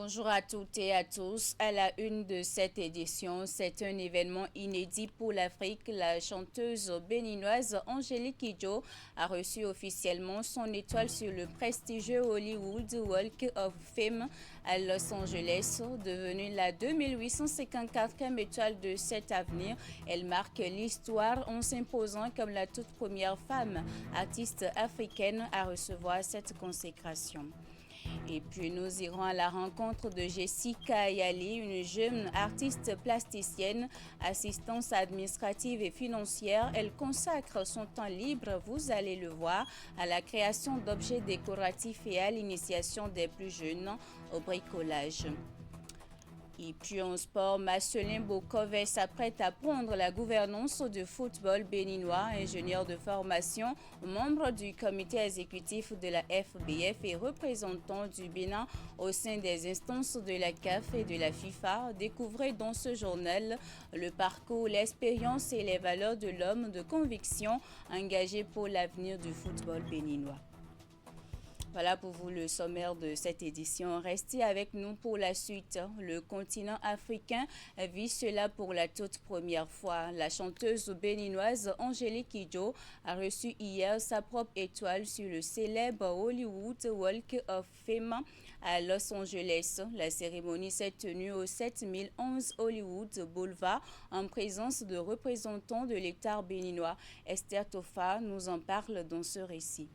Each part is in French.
Bonjour à toutes et à tous. À la une de cette édition, c'est un événement inédit pour l'Afrique. La chanteuse béninoise Angélique Kidjo a reçu officiellement son étoile sur le prestigieux Hollywood Walk of Fame à Los Angeles. Devenue la 2854e étoile de cet avenir, elle marque l'histoire en s'imposant comme la toute première femme artiste africaine à recevoir cette consécration. Et puis nous irons à la rencontre de Jessica Ayali, une jeune artiste plasticienne, assistance administrative et financière. Elle consacre son temps libre, vous allez le voir, à la création d'objets décoratifs et à l'initiation des plus jeunes au bricolage. Et puis en sport, Marcelin Bokovet s'apprête à prendre la gouvernance du football béninois, ingénieur de formation, membre du comité exécutif de la FBF et représentant du Bénin au sein des instances de la CAF et de la FIFA. Découvrez dans ce journal le parcours, l'expérience et les valeurs de l'homme de conviction engagé pour l'avenir du football béninois. Voilà pour vous le sommaire de cette édition. Restez avec nous pour la suite. Le continent africain vit cela pour la toute première fois. La chanteuse béninoise Angélique Kidjo a reçu hier sa propre étoile sur le célèbre Hollywood Walk of Fame à Los Angeles. La cérémonie s'est tenue au 7011 Hollywood Boulevard en présence de représentants de l'État béninois. Esther Tofa nous en parle dans ce récit.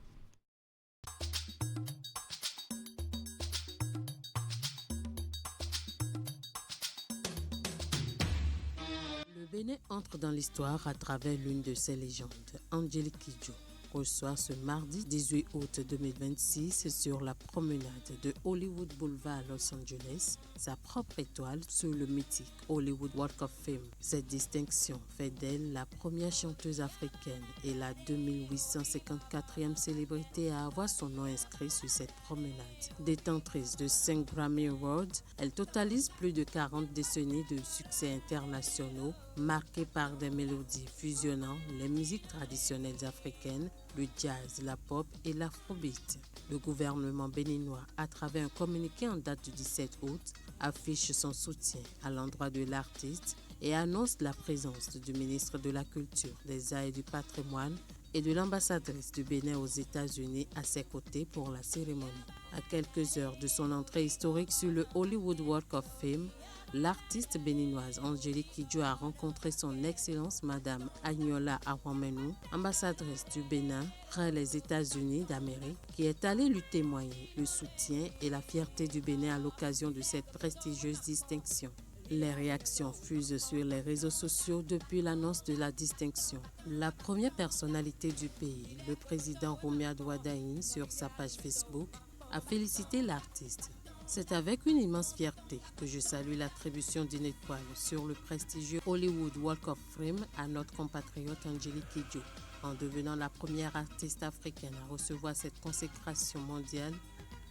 Le Bénin entre dans l'histoire à travers l'une de ses légendes. Angélique Kidjo reçoit ce mardi 18 août 2026 sur la promenade de Hollywood Boulevard à Los Angeles sa propre étoile sur le mythique Hollywood Walk of Fame. Cette distinction fait d'elle la première chanteuse africaine et la 2854e célébrité à avoir son nom inscrit sur cette promenade. Détentrice de 5 Grammy Awards, elle totalise plus de 40 décennies de succès internationaux marqués par des mélodies fusionnant les musiques traditionnelles africaines, le jazz, la pop et l'afrobeat. Le gouvernement béninois, à travers un communiqué en date du 17 août, affiche son soutien à l'endroit de l'artiste et annonce la présence du ministre de la Culture, des Arts et du Patrimoine et de l'ambassadrice du Bénin aux États-Unis à ses côtés pour la cérémonie. À quelques heures de son entrée historique sur le Hollywood Walk of Fame, l'artiste béninoise Angélique Kidjo a rencontré son Excellence Madame Agnola Awamenou, ambassadrice du Bénin près les États-Unis d'Amérique, qui est allée lui témoigner le soutien et la fierté du Bénin à l'occasion de cette prestigieuse distinction. Les réactions fusent sur les réseaux sociaux depuis l'annonce de la distinction. La première personnalité du pays, le président Romuald Wadaini, sur sa page Facebook, a félicité l'artiste. C'est avec une immense fierté que je salue l'attribution d'une étoile sur le prestigieux Hollywood Walk of Fame à notre compatriote Angélique Kidjo. En devenant la première artiste africaine à recevoir cette consécration mondiale,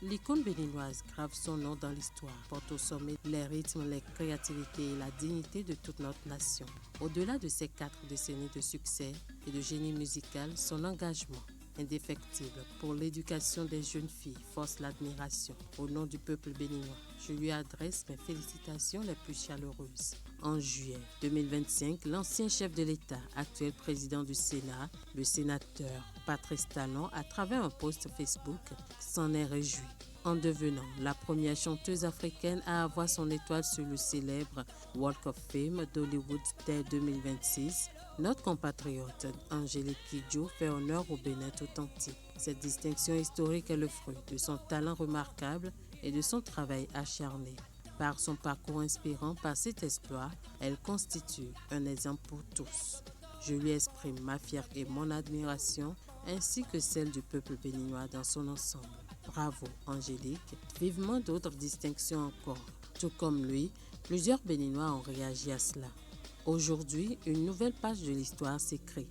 l'icône béninoise grave son nom dans l'histoire, porte au sommet les rythmes, les créativités et la dignité de toute notre nation. Au-delà de ses 4 décennies de succès et de génie musical, son engagement indéfectible pour l'éducation des jeunes filles force l'admiration. Au nom du peuple béninois, je lui adresse mes félicitations les plus chaleureuses. En juillet 2025, l'ancien chef de l'État, actuel président du Sénat, le sénateur Patrice Talon, à travers un post Facebook, s'en est réjoui en devenant la première chanteuse africaine à avoir son étoile sur le célèbre Walk of Fame d'Hollywood dès 2026. Notre compatriote Angélique Kidjo fait honneur au Bénin tout entier. Cette distinction historique est le fruit de son talent remarquable et de son travail acharné. Par son parcours inspirant, par cet exploit, elle constitue un exemple pour tous. Je lui exprime ma fierté et mon admiration, ainsi que celle du peuple béninois dans son ensemble. Bravo Angélique, vivement d'autres distinctions encore. Tout comme lui, plusieurs Béninois ont réagi à cela. Aujourd'hui, une nouvelle page de l'histoire s'écrit.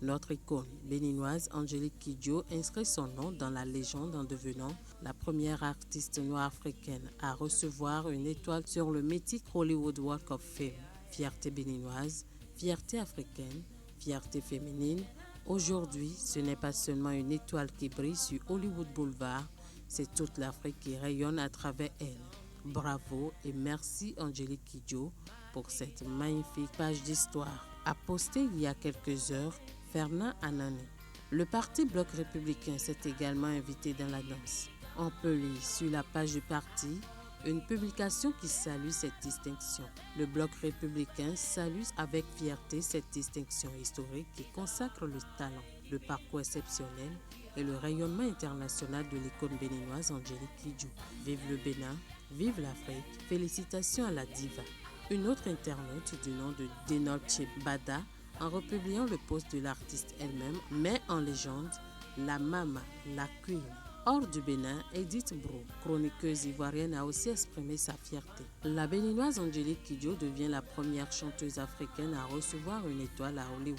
Notre icône béninoise Angélique Kidjo inscrit son nom dans la légende en devenant la première artiste noire africaine à recevoir une étoile sur le mythique Hollywood Walk of Fame. Fierté béninoise, fierté africaine, fierté féminine. Aujourd'hui, ce n'est pas seulement une étoile qui brille sur Hollywood Boulevard, c'est toute l'Afrique qui rayonne à travers elle. Bravo et merci Angélique Kidjo pour cette magnifique page d'histoire. A posté il y a quelques heures Fernand Anani. Le parti Bloc républicain s'est également invité dans la danse. On peut lire sur la page du parti une publication qui salue cette distinction. Le Bloc républicain salue avec fierté cette distinction historique qui consacre le talent, le parcours exceptionnel et le rayonnement international de l'icône béninoise Angélique Kidjo. Vive le Bénin, vive l'Afrique, félicitations à la diva. Une autre internaute du nom de Denolce Bada, en republiant le post de l'artiste elle-même, met en légende la Mama, la Queen. Hors du Bénin, Edith Bro, chroniqueuse ivoirienne, a aussi exprimé sa fierté. La béninoise Angélique Kidjo devient la première chanteuse africaine à recevoir une étoile à Hollywood.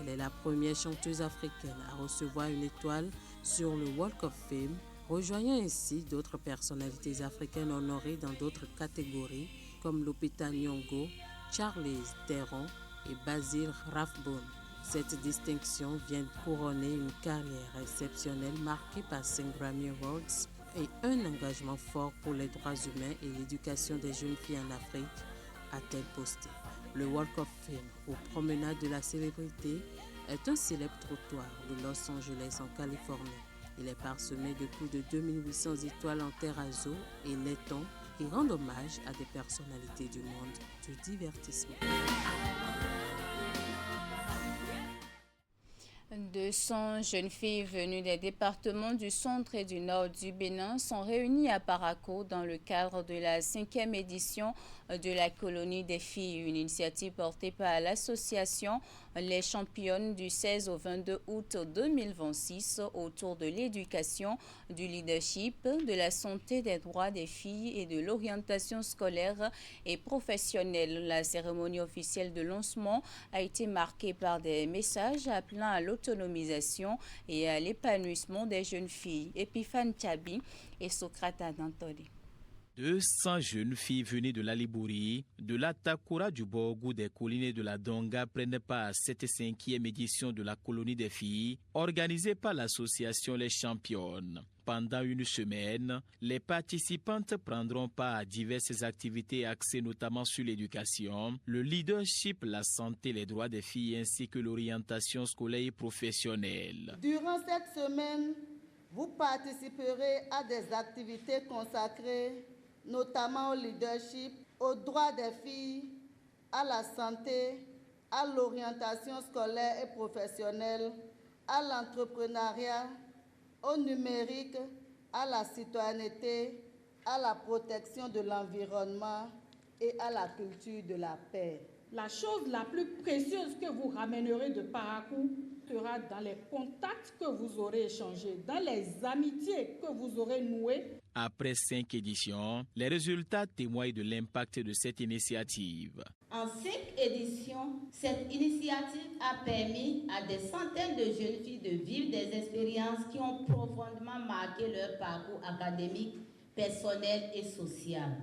Elle est la première chanteuse africaine à recevoir une étoile sur le Walk of Fame, rejoignant ainsi d'autres personnalités africaines honorées dans d'autres catégories comme Lupita Nyong'o, Charlize Theron et Basil Rathbone. Cette distinction vient couronner une carrière exceptionnelle marquée par 5 Grammy Awards et un engagement fort pour les droits humains et l'éducation des jeunes filles en Afrique, a-t-elle posté. Le Walk of Fame, aux promenades de la célébrité, est un célèbre trottoir de Los Angeles en Californie. Il est parsemé de plus de 2800 étoiles en terrazzo et laiton qui rendent hommage à des personnalités du monde du divertissement. 200 jeunes filles venues des départements du centre et du nord du Bénin sont réunies à Parakou dans le cadre de la 5e édition de la colonie des filles, une initiative portée par l'association Les Championnes du 16 au 22 août 2026 autour de l'éducation, du leadership, de la santé, des droits des filles et de l'orientation scolaire et professionnelle. La cérémonie officielle de lancement a été marquée par des messages appelant à l'autonomisation et à l'épanouissement des jeunes filles. Epiphane Tchabi et Socrate Adantoli. 200 jeunes filles venues de la Libouri, de la Takura, du Borgou, des collines et de la Donga prennent part à cette 5e édition de la colonie des filles, organisée par l'association Les Championnes. Pendant une semaine, les participantes prendront part à diverses activités axées notamment sur l'éducation, le leadership, la santé, les droits des filles ainsi que l'orientation scolaire et professionnelle. Durant cette semaine, vous participerez à des activités consacrées notamment au leadership, aux droits des filles, à la santé, à l'orientation scolaire et professionnelle, à l'entrepreneuriat, au numérique, à la citoyenneté, à la protection de l'environnement et à la culture de la paix. La chose la plus précieuse que vous ramènerez de Parakou sera dans les contacts que vous aurez échangés, dans les amitiés que vous aurez nouées. Après 5 éditions, les résultats témoignent de l'impact de cette initiative. En 5 éditions, cette initiative a permis à des centaines de jeunes filles de vivre des expériences qui ont profondément marqué leur parcours académique, personnel et social.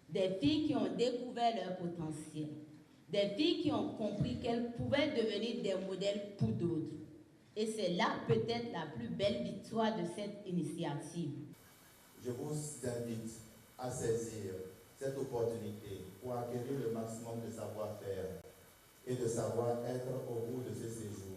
Des filles qui ont découvert leur potentiel. Des filles qui ont compris qu'elles pouvaient devenir des modèles pour d'autres. Et c'est là peut-être la plus belle victoire de cette initiative. Je vous invite à saisir cette opportunité pour acquérir le maximum de savoir-faire et de savoir-être au cours de ce séjour.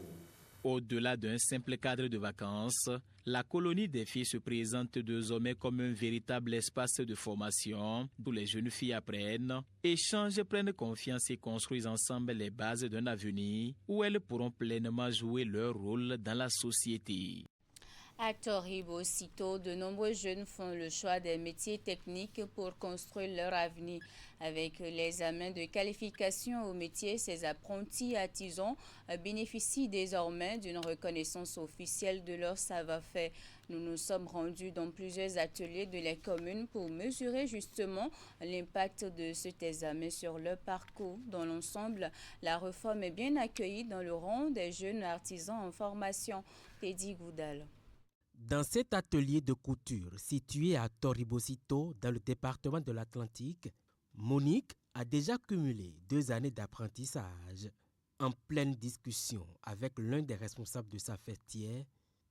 Au-delà d'un simple cadre de vacances, la colonie des filles se présente désormais comme un véritable espace de formation où les jeunes filles apprennent, échangent, prennent confiance et construisent ensemble les bases d'un avenir où elles pourront pleinement jouer leur rôle dans la société. À Toribo, aussitôt, de nombreux jeunes font le choix des métiers techniques pour construire leur avenir. Avec l'examen de qualification au métier, ces apprentis artisans bénéficient désormais d'une reconnaissance officielle de leur savoir-faire. Nous nous sommes rendus dans plusieurs ateliers de la commune pour mesurer justement l'impact de cet examen sur leur parcours. Dans l'ensemble, la réforme est bien accueillie dans le rang des jeunes artisans en formation. Teddy Goudal. Dans cet atelier de couture situé à Toribosito, dans le département de l'Atlantique, Monique a déjà cumulé 2 années d'apprentissage. En pleine discussion avec l'un des responsables de sa festière,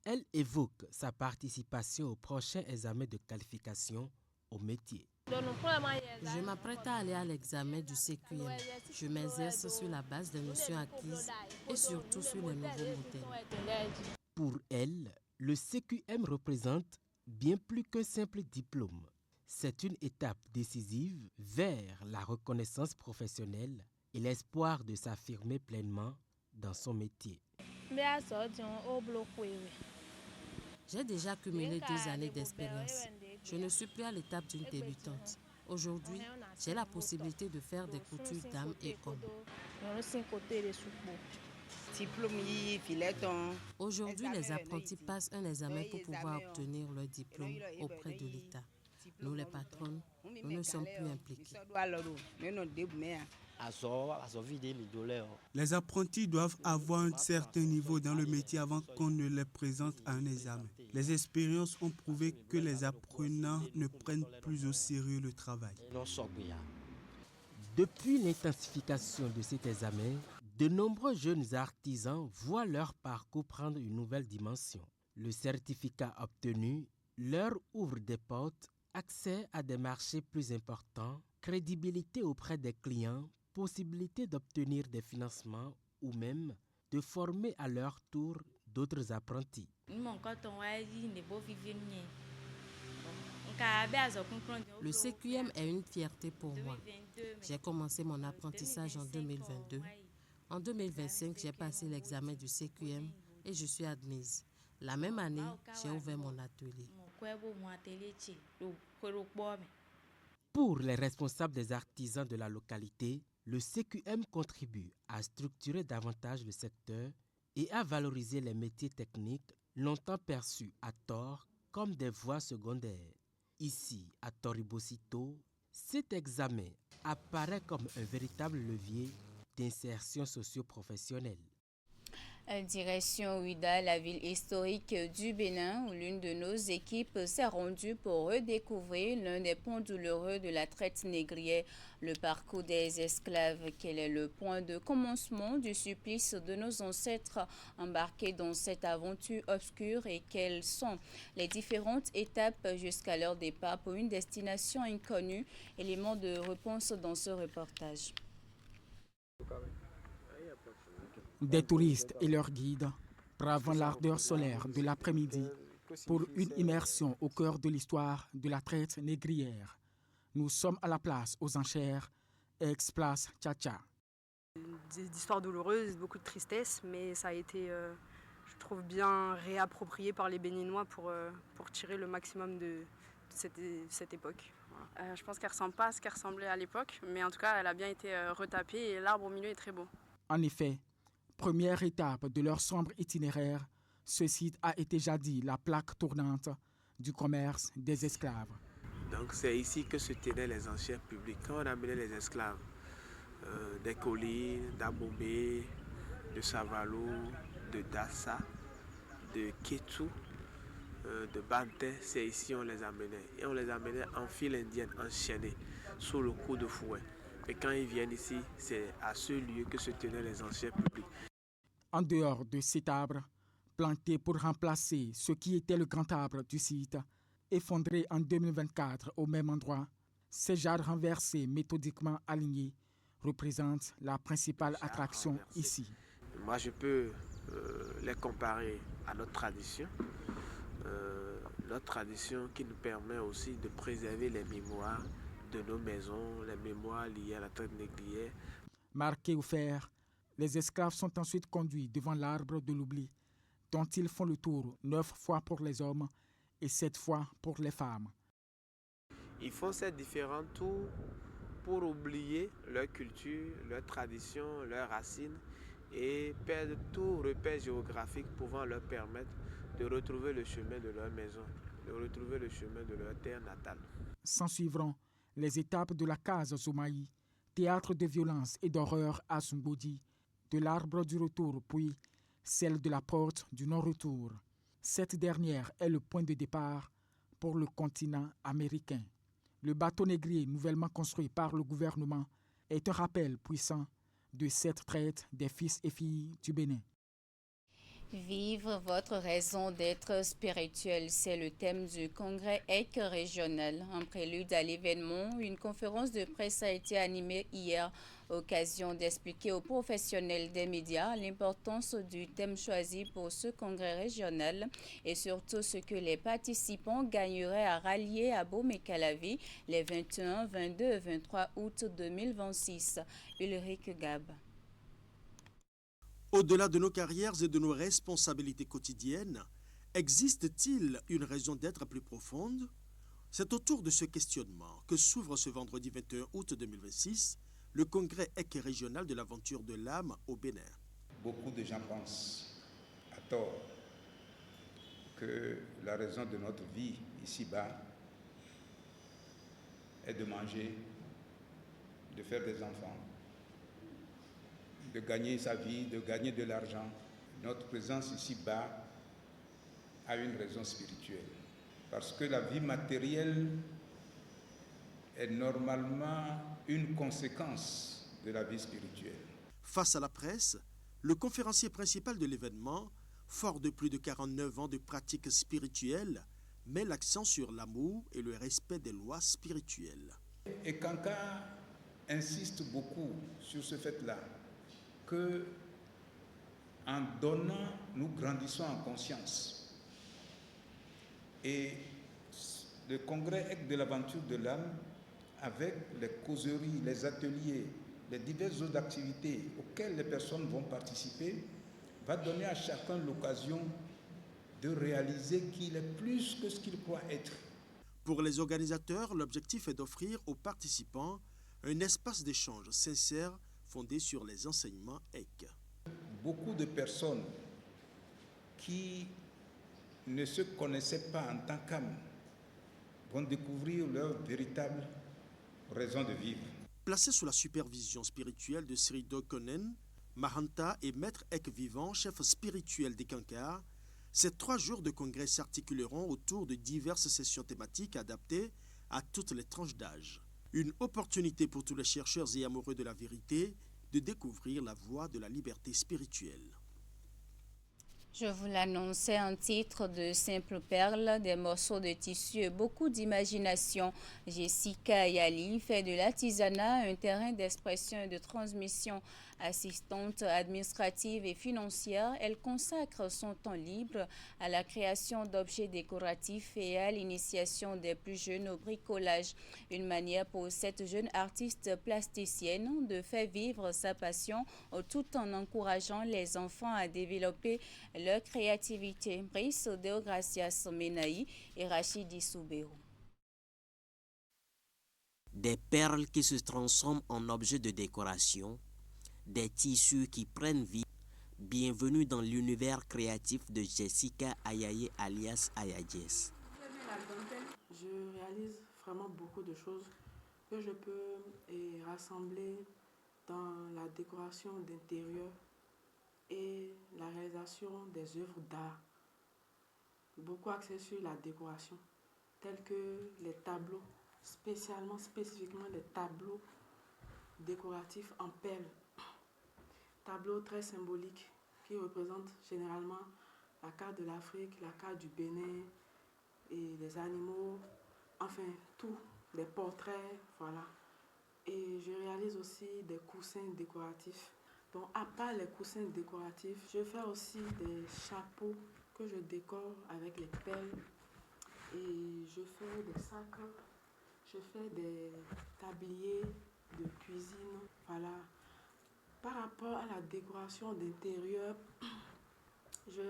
elle évoque sa participation au prochain examen de qualification au métier. Je m'apprête à aller à l'examen du CQM. Je m'exerce sur la base des notions acquises et surtout sur les nouveaux modèles. Pour elle, le CQM représente bien plus qu'un simple diplôme. C'est une étape décisive vers la reconnaissance professionnelle et l'espoir de s'affirmer pleinement dans son métier. J'ai déjà cumulé 2 années d'expérience. Je ne suis plus à l'étape d'une débutante. Aujourd'hui, j'ai la possibilité de faire des coutures dames et hommes. Aujourd'hui, les apprentis passent un examen pour pouvoir obtenir leur diplôme auprès de l'État. Nous, les patronnes, nous ne sommes plus impliqués. Les apprentis doivent avoir un certain niveau dans le métier avant qu'on ne les présente à un examen. Les expériences ont prouvé que les apprenants ne prennent plus au sérieux le travail. Depuis l'intensification de cet examen, de nombreux jeunes artisans voient leur parcours prendre une nouvelle dimension. Le certificat obtenu leur ouvre des portes, accès à des marchés plus importants, crédibilité auprès des clients, possibilité d'obtenir des financements ou même de former à leur tour d'autres apprentis. Le CQM est une fierté pour moi. J'ai commencé mon apprentissage en 2022. En 2025, j'ai passé l'examen du CQM et je suis admise. La même année, j'ai ouvert mon atelier. Pour les responsables des artisans de la localité, le CQM contribue à structurer davantage le secteur et à valoriser les métiers techniques longtemps perçus à tort comme des voies secondaires. Ici, à Toribosito, cet examen apparaît comme un véritable levier d'insertion socio-professionnelle. Direction Ouida, la ville historique du Bénin, où l'une de nos équipes s'est rendue pour redécouvrir l'un des points douloureux de la traite négrière, le parcours des esclaves. Quel est le point de commencement du supplice de nos ancêtres embarqués dans cette aventure obscure et quelles sont les différentes étapes jusqu'à leur départ pour une destination inconnue? Élément de réponse dans ce reportage. Des touristes et leurs guides bravant l'ardeur solaire de l'après-midi pour une immersion au cœur de l'histoire de la traite négrière. Nous sommes à la place aux enchères, ex-place Tcha-Tcha. Des histoires douloureuses, beaucoup de tristesse, mais ça a été, je trouve, bien réapproprié par les Béninois pour tirer le maximum de cette époque. Voilà. Je pense qu'elle ne ressemble pas à ce qu'elle ressemblait à l'époque, mais en tout cas, elle a bien été retapée et l'arbre au milieu est très beau. En effet, première étape de leur sombre itinéraire, ce site a été jadis la plaque tournante du commerce des esclaves. Donc c'est ici que se tenaient les enchères publiques. Quand on amenait les esclaves des collines, d'Abomey, de Savalo, de Dassa, de Kétou, de Banté, c'est ici on les amenait. Et on les amenait en file indienne, enchaînés, sous le coup de fouet. Et quand ils viennent ici, c'est à ce lieu que se tenaient les enchères publiques. En dehors de cet arbre, planté pour remplacer ce qui était le grand arbre du site, effondré en 2024 au même endroit, ces jarres renversées méthodiquement alignées représentent la principale attraction ici. Moi, je peux les comparer à notre tradition qui nous permet aussi de préserver les mémoires de nos maisons, les mémoires liées à la traite négrière. Marqués au fer, les esclaves sont ensuite conduits devant l'arbre de l'oubli, dont ils font le tour 9 fois pour les hommes et 7 fois pour les femmes. Ils font ces différents tours pour oublier leur culture, leur tradition, leurs racines et perdre tout repère géographique pouvant leur permettre de retrouver le chemin de leur maison, de retrouver le chemin de leur terre natale. S'en suivront les étapes de la case Zoumaï, théâtre de violence et d'horreur à Sumbodi, de l'arbre du retour, puis celle de la porte du non-retour. Cette dernière est le point de départ pour le continent américain. Le bateau négrier nouvellement construit par le gouvernement est un rappel puissant de cette traite des fils et filles du Bénin. Vivre votre raison d'être spirituelle, c'est le thème du congrès EC régional. En prélude à l'événement, une conférence de presse a été animée hier, occasion d'expliquer aux professionnels des médias l'importance du thème choisi pour ce congrès régional et surtout ce que les participants gagneraient à rallier à Bomé-Calavi les 21, 22 et 23 août 2026. Ulrich Gab. Au-delà de nos carrières et de nos responsabilités quotidiennes, existe-t-il une raison d'être plus profonde? C'est autour de ce questionnement que s'ouvre ce vendredi 21 août 2026 le congrès EC régional de l'aventure de l'âme au Bénin. Beaucoup de gens pensent, à tort, que la raison de notre vie ici-bas est de manger, de faire des enfants, de gagner sa vie, de gagner de l'argent. Notre présence ici-bas a une raison spirituelle. Parce que la vie matérielle est normalement une conséquence de la vie spirituelle. Face à la presse, le conférencier principal de l'événement, fort de plus de 49 ans de pratique spirituelle, met l'accent sur l'amour et le respect des lois spirituelles. Et Kanka insiste beaucoup sur ce fait-là, que en donnant, nous grandissons en conscience. Et le congrès EC de l'aventure de l'âme, avec les causeries, les ateliers, les diverses autres activités auxquelles les personnes vont participer, va donner à chacun l'occasion de réaliser qu'il est plus que ce qu'il croit être. Pour les organisateurs, l'objectif est d'offrir aux participants un espace d'échange sincère fondé sur les enseignements EC. Beaucoup de personnes qui ne se connaissaient pas en tant qu'âme vont découvrir leur véritable raison de vivre. Placés sous la supervision spirituelle de Sri Dokonen, Mahanta et maître EC vivant, chef spirituel des Kankar, ces 3 jours de congrès s'articuleront autour de diverses sessions thématiques adaptées à toutes les tranches d'âge. Une opportunité pour tous les chercheurs et amoureux de la vérité de découvrir la voie de la liberté spirituelle. Je vous l'annonçais en titre de simples perles, des morceaux de tissu et beaucoup d'imagination. Jessica Yali fait de l'artisanat un terrain d'expression et de transmission. Assistante administrative et financière, elle consacre son temps libre à la création d'objets décoratifs et à l'initiation des plus jeunes au bricolage. Une manière pour cette jeune artiste plasticienne de faire vivre sa passion tout en encourageant les enfants à développer leur créativité. Brice Deogracias Menaï et Rachidi Soubéo. Des perles qui se transforment en objets de décoration, des tissus qui prennent vie. Bienvenue dans l'univers créatif de Jessica Ayaye alias Ayayes. Je réalise vraiment beaucoup de choses que je peux rassembler dans la décoration d'intérieur et la réalisation des œuvres d'art. Beaucoup axés sur la décoration, tels que les tableaux, spécifiquement les tableaux décoratifs en perles. Tableaux très symboliques qui représentent généralement la carte de l'Afrique, la carte du Bénin et les animaux, enfin tout, les portraits, voilà. Et je réalise aussi des coussins décoratifs. Donc à part les coussins décoratifs, je fais aussi des chapeaux que je décore avec les perles et je fais des sacs, je fais des tabliers de cuisine, voilà. Par rapport à la décoration d'intérieur, je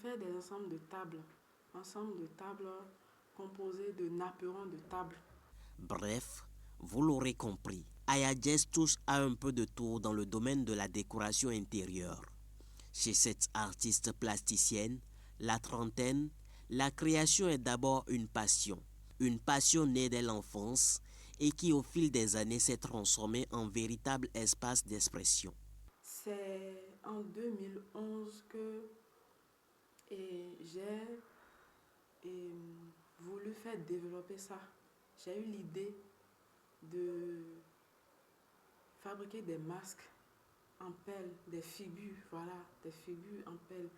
fais des ensembles de tables composés de napperons de table. Bref, vous l'aurez compris, Ayayes touche à un peu de tout dans le domaine de la décoration intérieure. Chez cette artiste plasticienne, la trentaine, la création est d'abord une passion née dès l'enfance et qui au fil des années s'est transformée en véritable espace d'expression. C'est en 2011 que j'ai voulu faire développer ça. J'ai eu l'idée de fabriquer des masques en pelle, des figures, voilà, des figures en pelle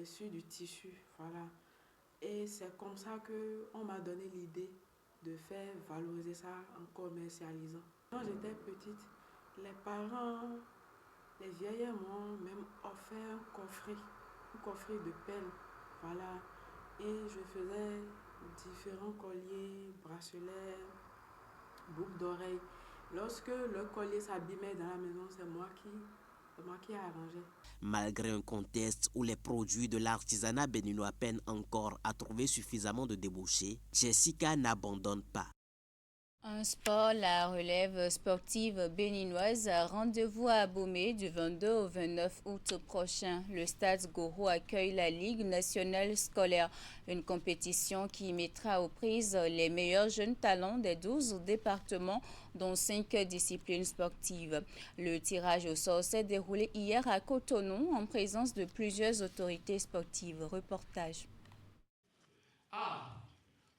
sur du tissu, voilà. Et c'est comme ça qu'on m'a donné l'idée de faire valoriser ça en commercialisant. Quand j'étais petite, les parents, les vieillards m'ont même offert un coffret de pelle, voilà. Et je faisais différents colliers, bracelets, boucles d'oreilles. Lorsque le collier s'abîmait dans la maison, c'est moi qui ai arrangé. Malgré un contexte où les produits de l'artisanat béninois peinent encore à trouver suffisamment de débouchés, Jessica n'abandonne pas. En sport, la relève sportive béninoise a rendez-vous à Abomey du 22 au 29 août prochain. Le stade Goro accueille la Ligue nationale scolaire, une compétition qui mettra aux prises les meilleurs jeunes talents des 12 départements, dont 5 disciplines sportives. Le tirage au sort s'est déroulé hier à Cotonou en présence de plusieurs autorités sportives. Reportage.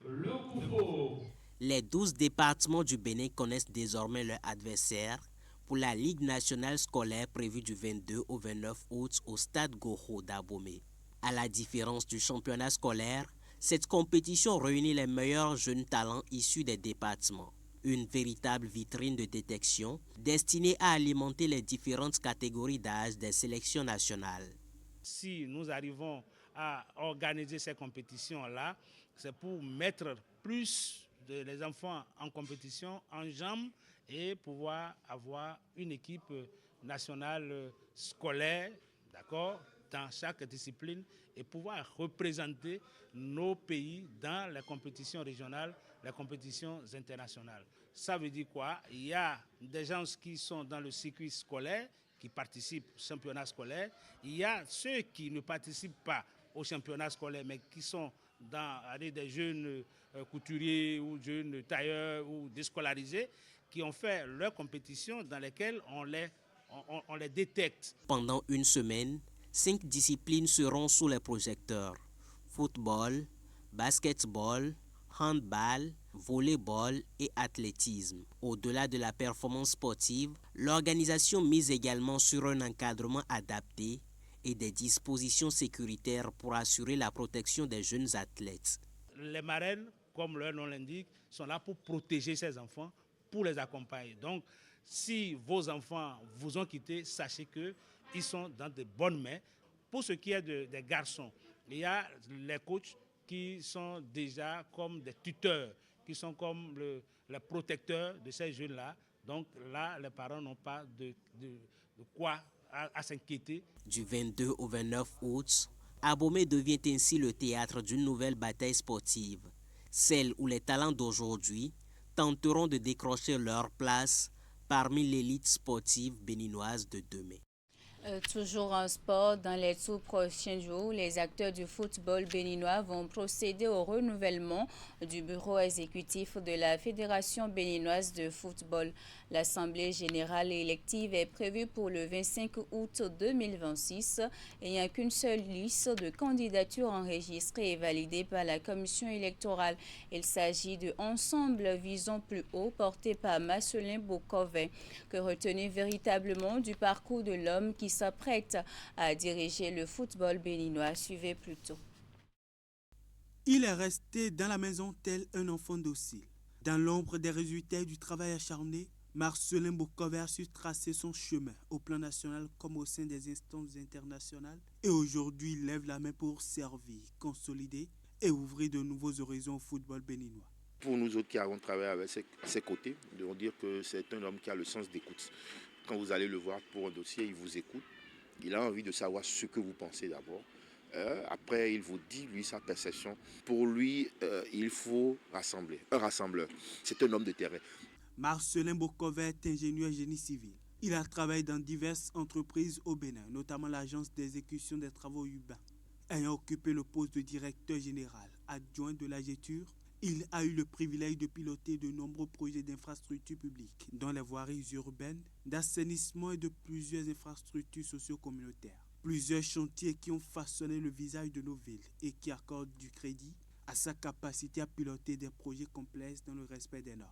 Le coup. Les 12 départements du Bénin connaissent désormais leur adversaire pour la Ligue nationale scolaire prévue du 22 au 29 août au stade Goro d'Abomey. À la différence du championnat scolaire, cette compétition réunit les meilleurs jeunes talents issus des départements. Une véritable vitrine de détection destinée à alimenter les différentes catégories d'âge des sélections nationales. Si nous arrivons à organiser ces compétitions-là, c'est pour mettre plus les enfants en compétition, en jambes, et pouvoir avoir une équipe nationale scolaire, d'accord, dans chaque discipline, et pouvoir représenter nos pays dans les compétitions régionales, les compétitions internationales. Ça veut dire quoi? Il y a des gens qui sont dans le circuit scolaire, qui participent au championnat scolaire. Il y a ceux qui ne participent pas au championnat scolaire, mais qui sont des jeunes couturiers ou jeunes tailleurs ou déscolarisés qui ont fait leur compétition dans lesquelles on les détecte. Pendant une semaine, 5 disciplines seront sous les projecteurs. Football, basketball, handball, volleyball et athlétisme. Au-delà de la performance sportive, l'organisation mise également sur un encadrement adapté et des dispositions sécuritaires pour assurer la protection des jeunes athlètes. Les marraines, comme leur nom l'indique, sont là pour protéger ces enfants, pour les accompagner. Donc, si vos enfants vous ont quitté, sachez qu'ils sont dans de bonnes mains. Pour ce qui est des garçons, il y a les coachs qui sont déjà comme des tuteurs, qui sont comme les protecteurs de ces jeunes-là. Donc là, les parents n'ont pas de quoi à s'inquiéter. Du 22 au 29 août, Abomey devient ainsi le théâtre d'une nouvelle bataille sportive, celle où les talents d'aujourd'hui tenteront de décrocher leur place parmi l'élite sportive béninoise de demain. Toujours en sport, dans les tout prochains jours, les acteurs du football béninois vont procéder au renouvellement du bureau exécutif de la Fédération béninoise de football. L'Assemblée générale élective est prévue pour le 25 août 2026 et il n'y a qu'une seule liste de candidatures enregistrée et validée par la commission électorale. Il s'agit de Ensemble Visons plus haut, porté par Marcelin Bokovin. Que retenir véritablement du parcours de l'homme qui s'apprête à diriger le football béninois? Suivez plutôt. Il est resté dans la maison tel un enfant docile. Dans l'ombre des résultats du travail acharné, Marcelin Bokovin a su tracer son chemin au plan national comme au sein des instances internationales et aujourd'hui il lève la main pour servir, consolider et ouvrir de nouveaux horizons au football béninois. Pour nous autres qui avons travaillé avec ses côtés, de dire que c'est un homme qui a le sens d'écoute. Quand vous allez le voir pour un dossier, il vous écoute. Il a envie de savoir ce que vous pensez d'abord. Après, il vous dit, lui, sa perception. Pour lui, il faut rassembler. Un rassembleur. C'est un homme de terrain. Marcelin Bokovin est ingénieur génie civil. Il a travaillé dans diverses entreprises au Bénin, notamment l'agence d'exécution des travaux urbains. Ayant occupé le poste de directeur général adjoint de l'AGETUR, il a eu le privilège de piloter de nombreux projets d'infrastructures publiques, dont les voiries urbaines, d'assainissement et de plusieurs infrastructures socio-communautaires. Plusieurs chantiers qui ont façonné le visage de nos villes et qui accordent du crédit à sa capacité à piloter des projets complexes dans le respect des normes.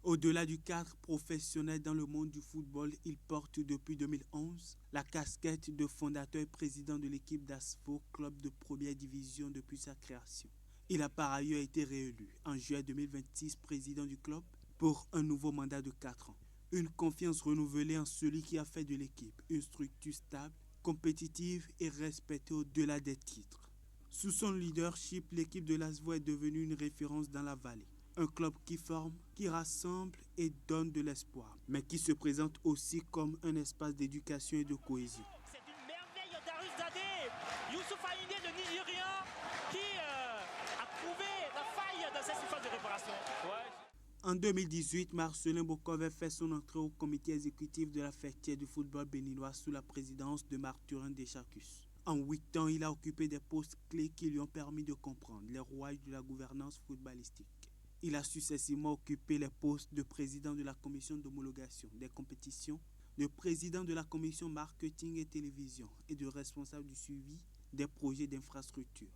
Au-delà du cadre professionnel dans le monde du football, il porte depuis 2011 la casquette de fondateur et président de l'équipe d'Asfo, club de première division depuis sa création. Il a par ailleurs été réélu en juillet 2026 président du club pour un nouveau mandat de 4 ans. Une confiance renouvelée en celui qui a fait de l'équipe une structure stable, compétitive et respectée au-delà des titres. Sous son leadership, l'équipe de l'Asfo est devenue une référence dans la vallée. Un club qui forme, qui rassemble et donne de l'espoir, mais qui se présente aussi comme un espace d'éducation et de cohésion. C'est une merveille d'Arus Dadé, Youssouf Aïndé, le Nigérien, qui a prouvé la faille dans cette surface de réparation. En 2018, Marcelin Bokove fait son entrée au comité exécutif de la Fêtière du football béninois sous la présidence de Marturin Deschacus. En 8 ans, il a occupé des postes clés qui lui ont permis de comprendre les rouages de la gouvernance footballistique. Il a successivement occupé les postes de président de la commission d'homologation des compétitions, de président de la commission marketing et télévision et de responsable du suivi des projets d'infrastructure.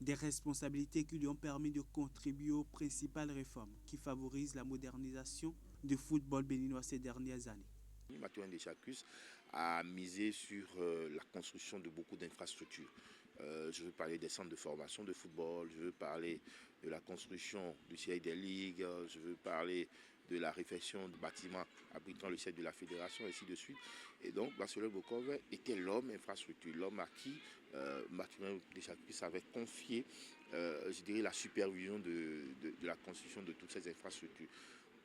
Des responsabilités qui lui ont permis de contribuer aux principales réformes qui favorisent la modernisation du football béninois ces dernières années. Marturin Deschacus a misé sur la construction de beaucoup d'infrastructures. Je veux parler des centres de formation de football, je veux parler de la construction du siège des ligues, je veux parler de la réfection du bâtiment abritant le siège de la fédération, et ainsi de suite. Et donc, Marcelin Bokove était l'homme infrastructure, l'homme à qui Marturin Deschacus avait confié, je dirais, la supervision de la construction de toutes ces infrastructures.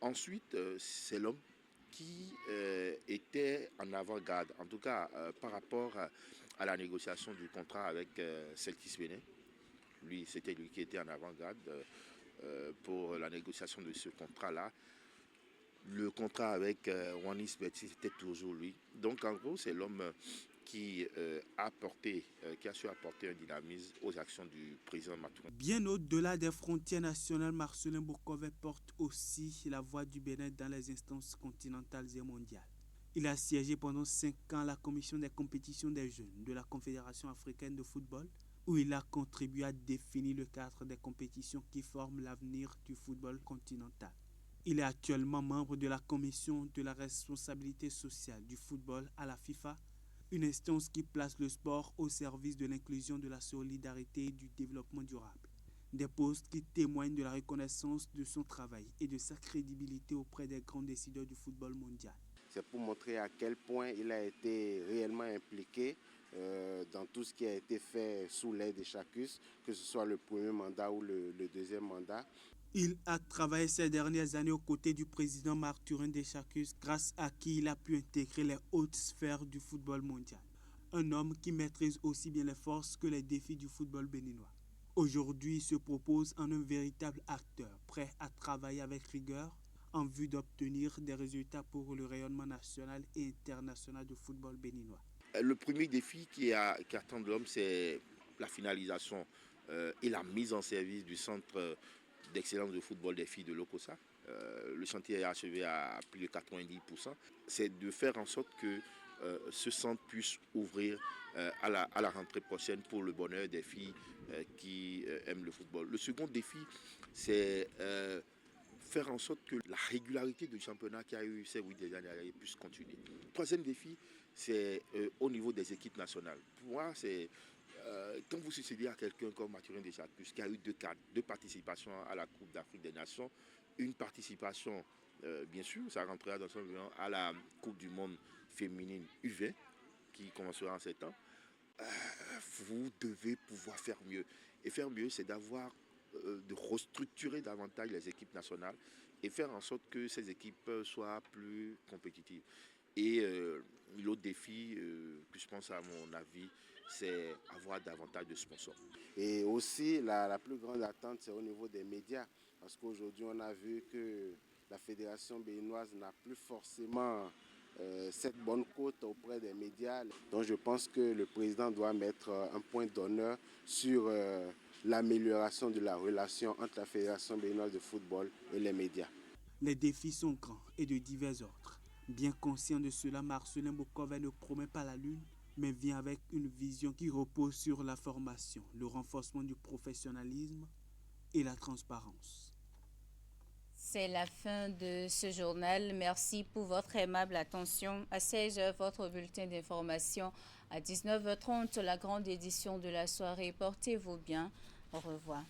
Ensuite, c'est l'homme qui était en avant-garde, en tout cas par rapport à la négociation du contrat avec Celtis Bénin. C'était lui qui était en avant-garde pour la négociation de ce contrat-là. Le contrat avec Wanis Betty, c'était toujours lui. Donc en gros, c'est l'homme qui a su apporter un dynamisme aux actions du président Marturin. Bien au-delà des frontières nationales, Marcelin Bokove porte aussi la voix du Bénin dans les instances continentales et mondiales. Il a siégé pendant 5 ans à la commission des compétitions des jeunes de la Confédération africaine de football, où il a contribué à définir le cadre des compétitions qui forment l'avenir du football continental. Il est actuellement membre de la commission de la responsabilité sociale du football à la FIFA, une instance qui place le sport au service de l'inclusion, de la solidarité et du développement durable. Des postes qui témoignent de la reconnaissance de son travail et de sa crédibilité auprès des grands décideurs du football mondial. C'est pour montrer à quel point il a été réellement impliqué dans tout ce qui a été fait sous l'ère de Deschacus, que ce soit le premier mandat ou le deuxième mandat. Il a travaillé ces dernières années aux côtés du président Marturin Deschacus, grâce à qui il a pu intégrer les hautes sphères du football mondial. Un homme qui maîtrise aussi bien les forces que les défis du football béninois. Aujourd'hui, il se propose en un véritable acteur, prêt à travailler avec rigueur en vue d'obtenir des résultats pour le rayonnement national et international du football béninois. Le premier défi qui attend de l'homme, c'est la finalisation et la mise en service du centre d'excellence de football des filles de l'Okosa. Le chantier est achevé à plus de 90%. C'est de faire en sorte que ce centre puisse ouvrir à la rentrée prochaine pour le bonheur des filles qui aiment le football. Le second défi, c'est faire en sorte que la régularité du championnat qui a eu ces 8 dernières années puisse continuer. Le troisième défi, c'est au niveau des équipes nationales. Pour moi, c'est quand vous succédez à quelqu'un comme Marturin Deschacus, qui a eu 2 participations à la Coupe d'Afrique des Nations, une participation, bien sûr, ça rentrera dans son bilan, à la Coupe du Monde féminine U20, qui commencera en septembre, vous devez pouvoir faire mieux. Et faire mieux, c'est de restructurer davantage les équipes nationales et faire en sorte que ces équipes soient plus compétitives. Et l'autre défi que je pense à mon avis, c'est avoir davantage de sponsors. Et aussi, la plus grande attente, c'est au niveau des médias. Parce qu'aujourd'hui, on a vu que la fédération béninoise n'a plus forcément cette bonne cote auprès des médias. Donc je pense que le président doit mettre un point d'honneur sur l'amélioration de la relation entre la fédération béninoise de football et les médias. Les défis sont grands et de divers ordres. Bien conscient de cela, Marcelin Bokove ne promet pas la lune, mais vient avec une vision qui repose sur la formation, le renforcement du professionnalisme et la transparence. C'est la fin de ce journal. Merci pour votre aimable attention. À 16h, votre bulletin d'information. À 19h30, la grande édition de la soirée. Portez-vous bien. Au revoir.